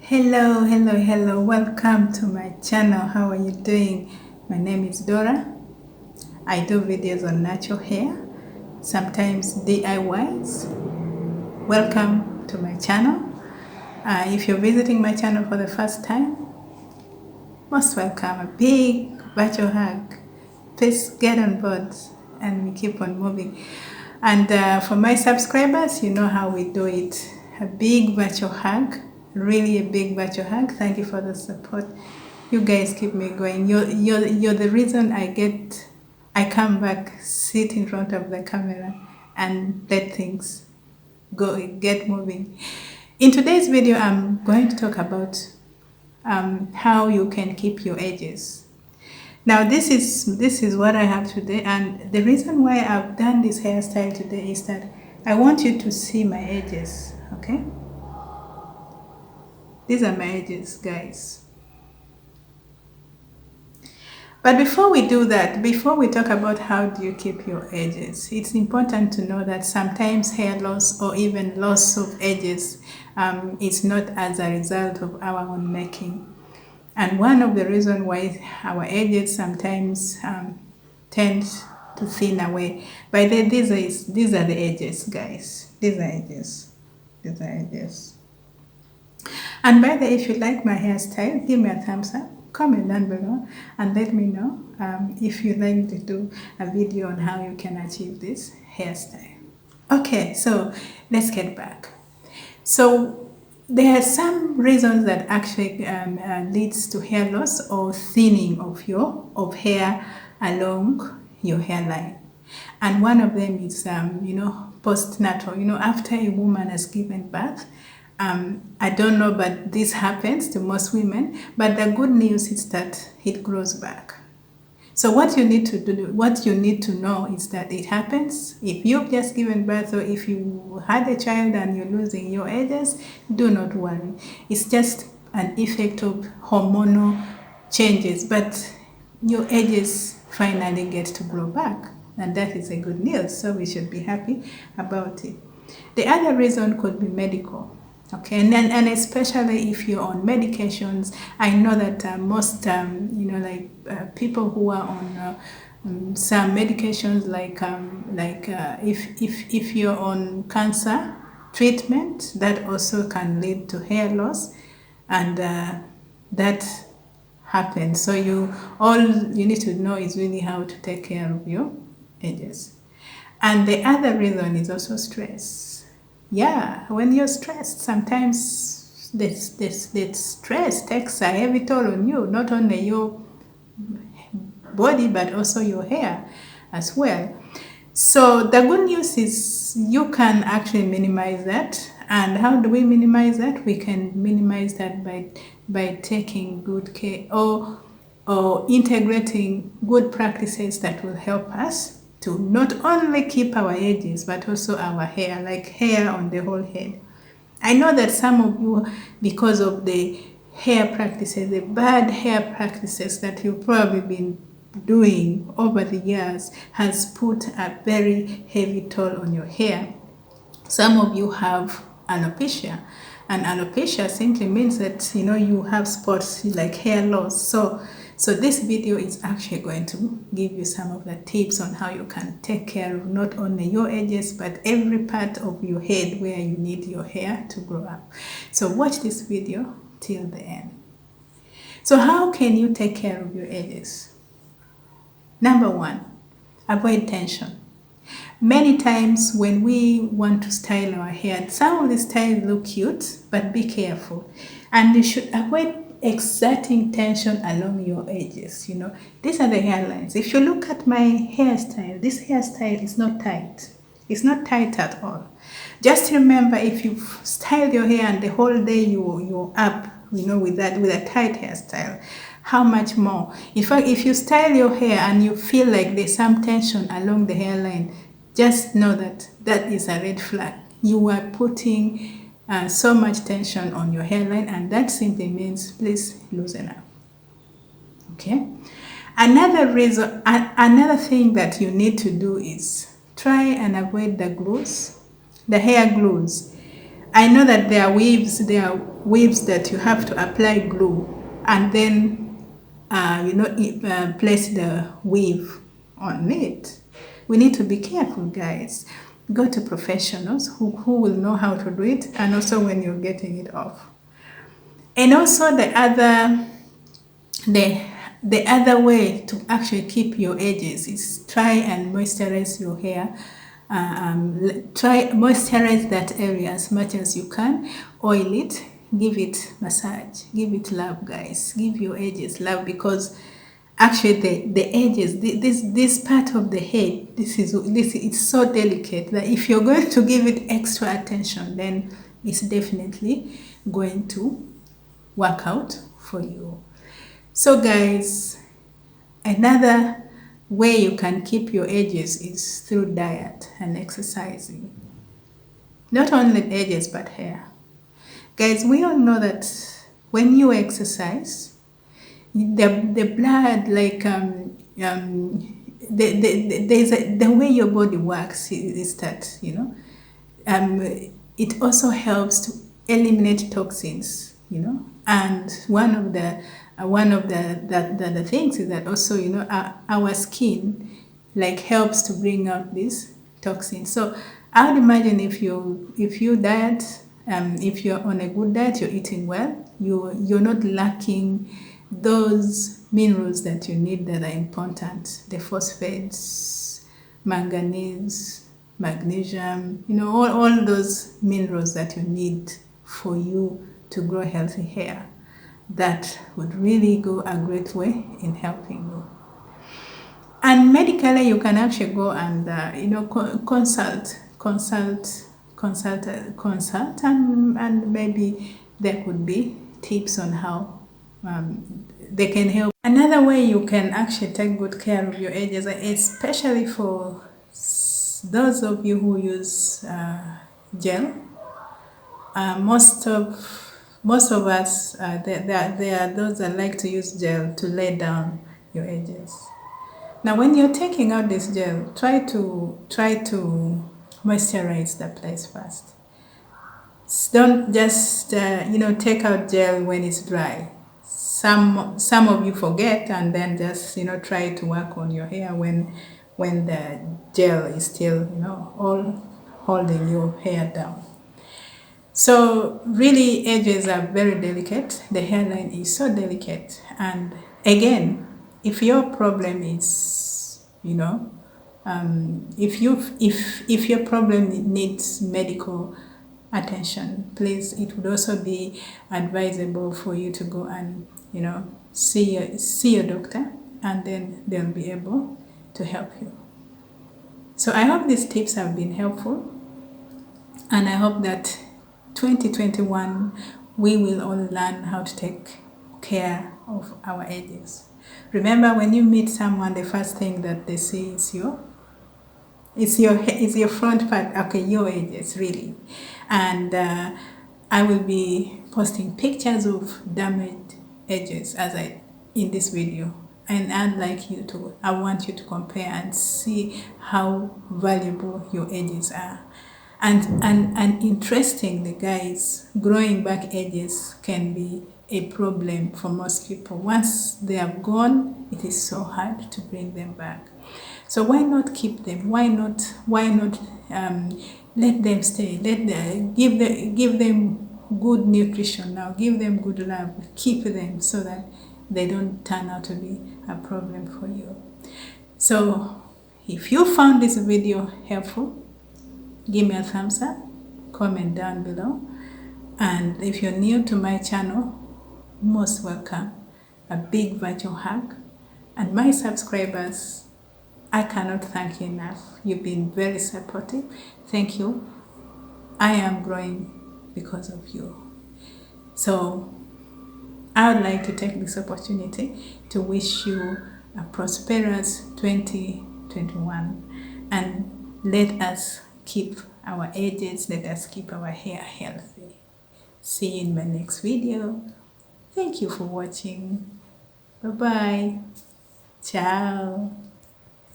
Hello. Welcome to my channel. How are you doing? My name is Dora. I do videos on natural hair, sometimes DIYs. Welcome to my channel. If you're visiting my channel for the first time, most welcome. A big virtual hug. Please get on board and we keep on moving. And for my subscribers, you know how we do it. A big virtual hug. Really a big virtual hug. Thank you for the support. You guys keep me going. You're the reason I come back, sit in front of the camera and let things get moving. In today's video, I'm going to talk about how you can keep your edges. Now this is what I have today, and the reason why I've done this hairstyle today is that I want you to see my edges. Okay, these are my edges, guys. But before we do that, before we talk about how do you keep your edges, it's important to know that sometimes hair loss or even loss of edges is not as a result of our own making. And one of the reasons why our edges sometimes tend to thin away. By the way, these are the edges, guys. These are edges. These are edges. And by the way, if you like my hairstyle, give me a thumbs up. Comment down below and let me know if you'd like to do a video on how you can achieve this hairstyle. Okay, so let's get back. So there are some reasons that actually leads to hair loss or thinning of hair along your hairline, and one of them is postnatal. After a woman has given birth. I don't know, but this happens to most women. But the good news is that it grows back. So what you need to know is that it happens. If you've just given birth or if you had a child and you're losing your edges, do not worry. It's just an effect of hormonal changes, but your edges finally get to grow back. And that is a good news. So we should be happy about it. The other reason could be medical. Okay, and especially if you're on medications. I know that most people who are on some medications, if you're on cancer treatment, that also can lead to hair loss, and that happens. So all you need to know is really how to take care of your edges. And the other reason is also stress. Yeah, when you're stressed, sometimes this stress takes a heavy toll on you, not only your body, but also your hair as well. So the good news is you can actually minimize that. And how do we minimize that? We can minimize that by taking good care or integrating good practices that will help us to not only keep our edges, but also our hair, like hair on the whole head. I know that some of you, because of the hair practices, the bad hair practices that you've probably been doing over the years, has put a very heavy toll on your hair. Some of you have alopecia, and alopecia simply means that you have spots like hair loss. So this video is actually going to give you some of the tips on how you can take care of not only your edges, but every part of your head where you need your hair to grow up. So watch this video till the end. So how can you take care of your edges? Number one, avoid tension. Many times when we want to style our hair, some of the styles look cute, but be careful. And you should avoid exerting tension along your edges. These are the hairlines. If you look at my hairstyle, this hairstyle is not tight. It's not tight at all. Just remember, if you style your hair and the whole day you're up, with a tight hairstyle, how much more? In fact, if you style your hair and you feel like there's some tension along the hairline, just know that is a red flag. You are putting so much tension on your hairline, and that simply means please loosen up. Okay. Another thing that you need to do is try and avoid the glues, the hair glues. I know that there are weaves that you have to apply glue and then place the weave on it. We need to be careful, guys. Go to professionals who will know how to do it, and also when you're getting it off. And also the the other way to actually keep your edges is try and moisturize your hair. Try moisturize that area as much as you can. Oil it, give it massage, give it love, guys. Give your edges love, because actually the edges, this part of the head, this it's so delicate that if you're going to give it extra attention, then it's definitely going to work out for you. So guys, another way you can keep your edges is through diet and exercising. Not only edges but hair. Guys, we all know that when you exercise, the blood, like the way your body works is that, it also helps to eliminate toxins, and one of the things is that also, our skin like helps to bring out these toxins. So I would imagine if you diet, if you're on a good diet, you're eating well, you're not lacking those minerals that you need that are important, the phosphates, manganese, magnesium, all those minerals that you need for you to grow healthy hair. That would really go a great way in helping you. And medically, you can actually go and consult, and maybe there could be tips on how they can help. Another way you can actually take good care of your edges, especially for those of you who use gel. Most of us, there are those that like to use gel to lay down your edges. Now, when you're taking out this gel, try to moisturize the place first. Don't just take out gel when it's dry. Some of you forget and then just try to work on your hair when the gel is still all holding your hair down. So really, edges are very delicate. The hairline is so delicate. And again, if your problem is, if your problem needs medical attention, please, it would also be advisable for you to go and, see your doctor, and then they'll be able to help you. So I hope these tips have been helpful, and I hope that 2021, we will all learn how to take care of our edges. Remember, when you meet someone, the first thing that they see is your front part, okay, your edges, really. And I will be posting pictures of damaged edges in this video. And I want you to compare and see how valuable your edges are. And interestingly, guys, growing back edges can be a problem for most people. Once they have gone, it is so hard to bring them back. So why not keep them? Why not let them stay? Give them good nutrition now. Give them good love. Keep them so that they don't turn out to be a problem for you. So if you found this video helpful, give me a thumbs up, comment down below, and if you're new to my channel, most welcome. A big virtual hug. And my subscribers, I cannot thank you enough. You've been very supportive. Thank you. I am growing because of you. So I would like to take this opportunity to wish you a prosperous 2021, and let us keep our edges, let us keep our hair healthy. See you in my next video. Thank you for watching. Bye-bye. Ciao.